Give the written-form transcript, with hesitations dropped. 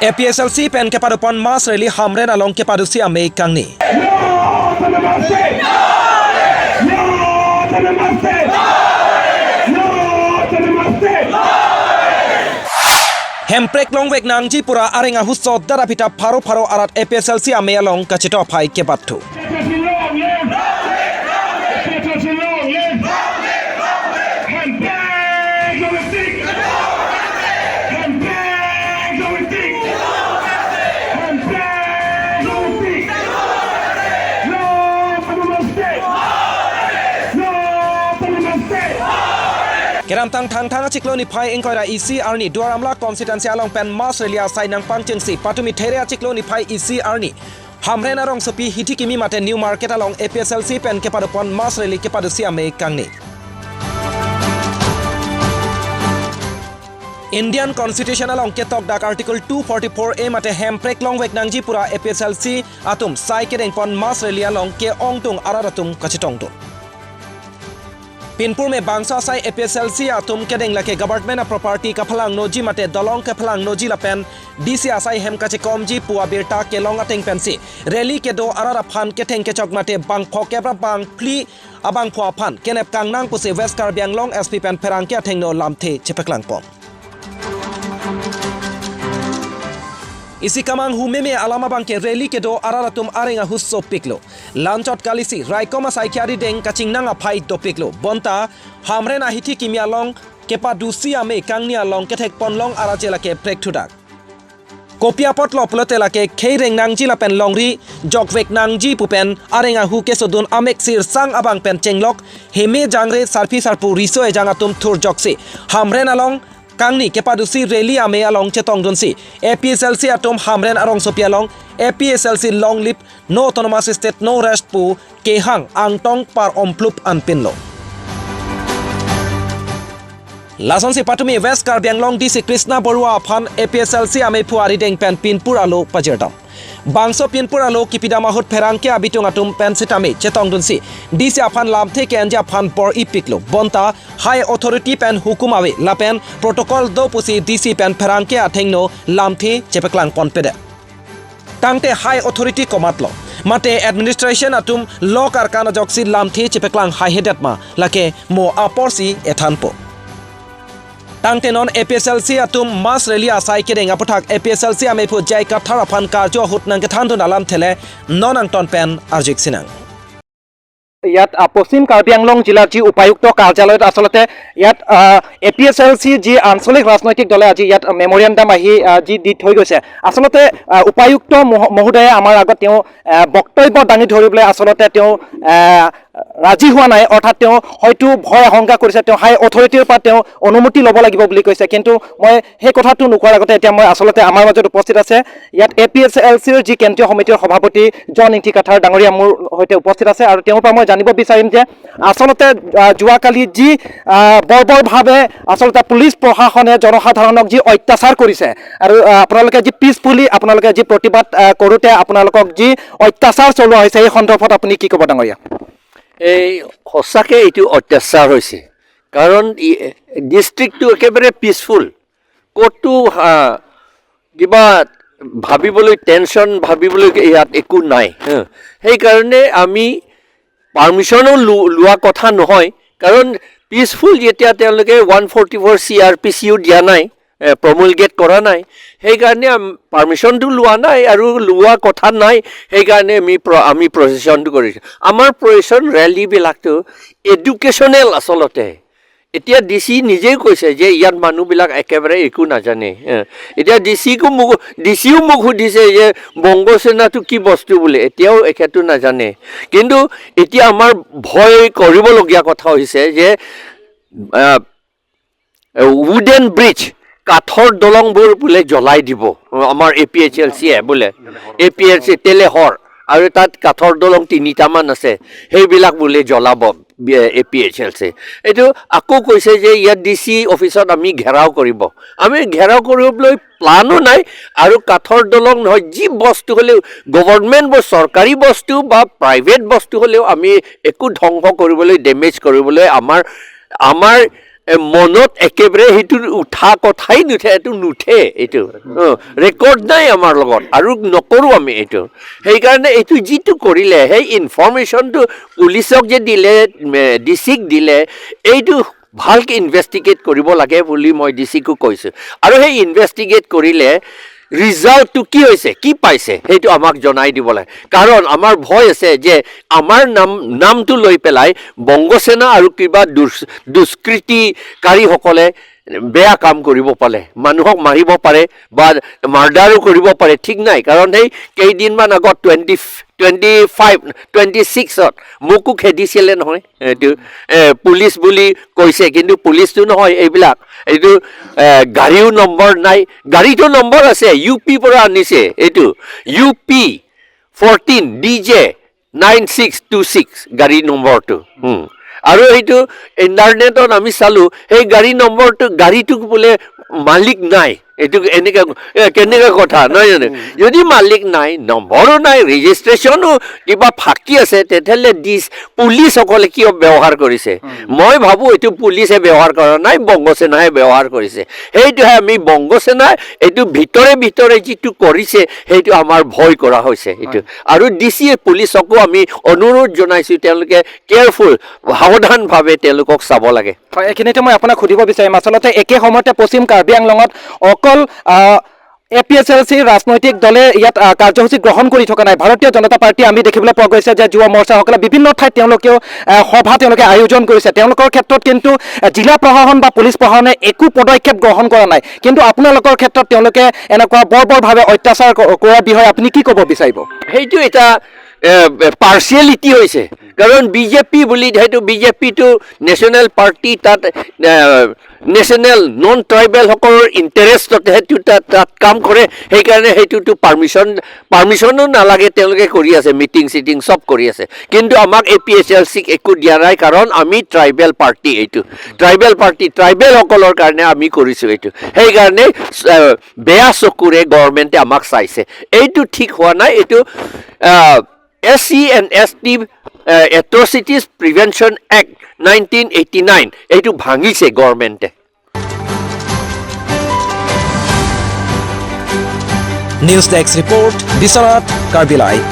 APHLC pen kapadopon Mass Rally Hamren along kapadusi amei kangni. Hemprek long wek nangji pura arenga husot darapita pharo arat APHLC amei along kachito phai kepattu. Keramtang thang achiklo ni phai engkoira EC arni duaramla constituency along pen Mass Rally asai nang pangchengsi patumi there achiklo ni phai EC arni Hamren arong sopi hitikimi mate new market along APHLC pen kapadopon Mass Rally kapadusi amei kangni. Indian Constitution along ketok dak article 244A mate hemprek long wek nangji pura APHLC atum sai kedeng pon Mass Rally along ke ongtung araratum kachitongtung. Pinpur में Bansa Sai APHLC Atum के देंग लके government property का फलांग nosy मते दलोंग के फलांग nosy लपेन DC आसाई हेम कचे कॉमजी पुआ बेरटा के लोंग अटेंग Pence rally के दो अरारा फान के tang के चौक मते बांग फोकेब्रा बांग प्ली अबांग फुआ फान केनेप कांगनांग पुसे वेस्ट कार्बी आंगलोंग एसपी पेन फेरांग के अटेंग नो लामथे चिपकलांग पोंग इसी कमांग हुमे में अलामा बांग के रैली के दो अरारतुम आरेंगा हुस्सो पिकलो लांचोट कालिसी राइकोमा साइकियारी डेंग कचिंगनांगा फाइट दो पिकलो बोंता हामरेन आहिथि किमिया लोंग केपादुसी आमei kangni along केथेक पनलोंग आराजेला के प्रेक्टुडाक कोपिया पटलो पुलतेला के खेरेंग नांगजी लापेन लोंगरी जॉकवेक नांगजी पुपेन आरेंगा हु के सोदुन आमेक सिर सांग अबांग पेन चेंगलोक हेमे जांगरे सारफी सारपु रिसो ए जांगातुम थुर जॉक्सी हामरेन along kangni kapadusi rally amei along chetong donsi APHLC atom Hamren arong sopi along APHLC long lip no autonomous state no rest pu kehang angtong par omplup anpinlo Lason si patumi West Karbi Anglong DC Krishna Borua Phan APHLC amei puari deng pen pinpur alo pajerdam Bangso pinpur alo kipida mahut pherang ke abitung atum pen sitame chetong dunsi DC afan lamthe ke anja phan por ipiklo bonta high authority pen hukum awe lapen protocol do pusi DC pen pherang ke athengno lamthe chepeklang ponpede tangte high authority komatlo mate administration atum law karkana joksi lamthe chepeklang high headed ma lake mo aporsi ethanpo Tangtenon APHLC atum Mass Rally asai kedeng aputhak APHLC amei phu jai ka thara phan karjo hutnang ke thandu nalam thele nonang ton pen arjik sinang ইয়াত পশ্চিম কাৰ্বি আংলং জিলাৰ যি উপায়ুক্ত কাৰ্যালয়ত আসলতে ইয়াত APHLC যি আঞ্চলিক ৰাজনৈতিক দলে আজি ইয়াত মেমৰিয়াণ্ডাম আহি যি দি থৈ গৈছে আসলতে উপায়ুক্ত মহোদয়ে আমাৰ আগত তেওঁ বক্তব্য দাঙি ধৰিবলৈ আসলতে তেওঁ ৰাজি হোৱা নাই অৰ্থাৎ তেওঁ হয়তো ভয় আশংকা কৰিছে তেওঁ হাই অথৰিটিৰ পৰা তেওঁ অনুমতি ল'ব লাগিব বুলি কৈছে কিন্তু মই সেই কথাটো নোকোৱাৰ আগতে এতিয়া মই আসলতে আমাৰ মাজত উপস্থিত আছে ইয়াত APHLCৰ যি কেন্দ্ৰীয় সমিতিৰ সভাপতি জন ইন্টিকাথাৰ ডাঙৰীয়া মোৰ সৈতে উপস্থিত আছে আৰু তেওঁৰ পৰা মই জানিব বিচাৰিম যে আসলতে যোৱাকালি যি বৰ্বৰভাৱে আসলতে পুলিচ প্ৰশাসনে জনসাধাৰণক যি অত্যাচাৰ কৰিছে আৰু আপোনালোকে যি পিছফুলি আপোনালোকে যি প্ৰতিবাদ কৰোতে আপোনালোকক যি অত্যাচাৰ চলোৱা হৈছে এই সন্দৰ্ভত আপুনি কি ক'ব ডাঙৰীয়া এই সঁচাকে এইটো অত্যাচাৰ হৈছে কাৰণ ডিষ্ট্ৰিক্টটো একেবাৰে পিছফুল ক'তো কিবা ভাবিবলৈ টেনশ্যন ভাবিবলৈ ইয়াত একো নাই সেইকাৰণে আমি পাৰ্মিশ্যনো লোৱা কথা নহয় কাৰণ পিছফুল যেতিয়া তেওঁলোকে 144 CRPCও দিয়া নাই প্ৰমুলগেট কৰা নাই সেইকাৰণে পাৰ্মিশ্যনটো লোৱা নাই আৰু লোৱা কথা নাই সেইকাৰণে আমি প্ৰচেশ্যনটো কৰিছোঁ আমাৰ প্ৰচেশ্যন ৰেলীবিলাকতো এডুকেশ্যনেল আচলতে এতিয়া ডিচি নিজেই কৈছে যে ইয়াত মানুহবিলাক একেবাৰে একো নাজানে এতিয়া ডিচিও মোক সুধিছে যে বংগসেনাটো কি বস্তু বোলে এতিয়াও একেটো নাজানে কিন্তু এতিয়া আমাৰ ভয় কৰিবলগীয়া কথা হৈছে যে উডেন ব্ৰিজ কাঠৰ দলংবোৰ বোলে জ্বলাই দিব আমাৰ APHLCয়ে বোলে APHLC তেলেহৰ আৰু তাত কাঠৰ দলং 3টামান আছে সেইবিলাক বোলে জ্বলাব APHLC এইটো আকৌ কৈছে যে ইয়াত ডিচি অফিচত আমি ঘেৰাও কৰিব আমি ঘেৰাও কৰিবলৈ প্লানো নাই আৰু কাঠৰ দলং নহয় যি বস্তু হ'লেও গভৰ্ণমেণ্ট চৰকাৰী বস্তু বা প্ৰাইভেট বস্তু হ'লেও আমি একো ধ্বংস কৰিবলৈ ডেমেজ কৰিবলৈ আমাৰ মনত একেবাৰে সেইটো উঠা কথাই নুঠে, এইটো নুঠে, এইটো ৰেকৰ্ড নাই আমাৰ লগত আৰু নকৰোঁ আমি এইটো। সেইকাৰণে এইটো যিটো কৰিলে সেই ইনফৰ্মেশ্যনটো পুলিচক যে দিলে, ডিচিক দিলে, এইটো ভালকৈ ইনভেষ্টিগেট কৰিব লাগে বুলি মই ডিচিকো কৈছোঁ। আৰু সেই ইনভেষ্টিগেট কৰিলে ৰিজাল্টটো কি হৈছে, কি পাইছে, সেইটো আমাক জনাই দিব লাগে। কাৰণ আমাৰ ভয় আছে যে আমাৰ নামটো লৈ পেলাই বংগসেনা আৰু কিবা দুষ্কৃতিকাৰীসকলে বেয়া কাম কৰিব পাৰে, মানুহক মাৰিব পাৰে বা মাৰ্ডাৰো কৰিব পাৰে, ঠিক নাই। কাৰণ সেই কেইদিনমান আগত 26ত মোকো খেদিছিলে নহয়, এইটো পুলিচ বুলি কৈছে, কিন্তু পুলিচটো নহয় এইবিলাক। এইটো গাড়ীও নম্বৰ নাই, গাড়ীটো নম্বৰ আছে, UP পৰা আনিছে, এইটো UP 14 DJ 9626 গাড়ী নম্বৰটো। আৰু এইটো ইণ্টাৰনেটত আমি চালোঁ, সেই গাড়ী নম্বৰটো, গাড়ীটোক বোলে মালিক নাই। এইটো এনেকৈ কেনেকুৱা কথা নহয় জানো? যদি মালিক নাই, নম্বৰো নাই, ৰেজিষ্ট্ৰেশ্যনো কিবা ফাঁকি আছে, তেতিয়াহ'লে পুলিচসকলে কিয় ব্যৱহাৰ কৰিছে? মই ভাবোঁ এইটো পুলিচে ব্যৱহাৰ কৰা নাই, বংগসেনাই ব্যৱহাৰ কৰিছে। সেইটোহে আমি বংগসেনাই এইটো ভিতৰে ভিতৰে যিটো কৰিছে, সেইটো আমাৰ ভয় কৰা হৈছে এইটো। আৰু DC পুলিচকো আমি অনুৰোধ জনাইছোঁ, তেওঁলোকে কেয়াৰফুল, সাৱধানভাৱে তেওঁলোকক চাব লাগে। হয়, এইখিনিতে মই আপোনাক সুধিব বিচাৰিম, আচলতে একে সময়তে পশ্চিম কাৰ্বি আংলঙত অকল APHLC ৰাজনৈতিক দলে ইয়াত কাৰ্যসূচী গ্ৰহণ কৰি থকা নাই। ভাৰতীয় জনতা পাৰ্টি আমি দেখিবলৈ পোৱা গৈছে যে যুৱ মৰ্চাসকলে বিভিন্ন ঠাইত তেওঁলোকেও সভা আয়োজন কৰিছে। তেওঁলোকৰ ক্ষেত্ৰত কিন্তু জিলা প্ৰশাসন বা পুলিচ প্ৰশাসনে একো পদক্ষেপ গ্ৰহণ কৰা নাই। কিন্তু আপোনালোকৰ ক্ষেত্ৰত তেওঁলোকে এনেকুৱা বৰ্বৰভাৱে অত্যাচাৰ কৰাৰ বিষয়ে আপুনি কি ক'ব বিচাৰিব? সেইটো এটা পাৰ্চিয়েলিটি হৈছে। কাৰণ বিজেপি বুলি, সেইটো বিজেপিটো নেশ্যনেল পাৰ্টি, তাত নেশ্যনেল নন ট্ৰাইবেলসকলৰ ইণ্টাৰেষ্টত সেইটো তাত কাম কৰে। সেইকাৰণে সেইটোতো পাৰ্মিশ্যনো নালাগে, তেওঁলোকে কৰি আছে, মিটিং চিটিং চব কৰি আছে। কিন্তু আমাক APHLCক একো দিয়া নাই, কাৰণ আমি ট্ৰাইবেল পাৰ্টি, এইটো ট্ৰাইবেল পাৰ্টি, ট্ৰাইবেলসকলৰ কাৰণে আমি কৰিছোঁ এইটো। সেইকাৰণে বেয়া চকুৰে গভৰ্ণমেণ্টে আমাক চাইছে। এইটো ঠিক হোৱা নাই। এইটো SC and ST Atrocities Prevention Act 1989 এইটো ভাঙিছে গভৰ্ণমেণ্টে। News desk report, Biswanath Karbi live.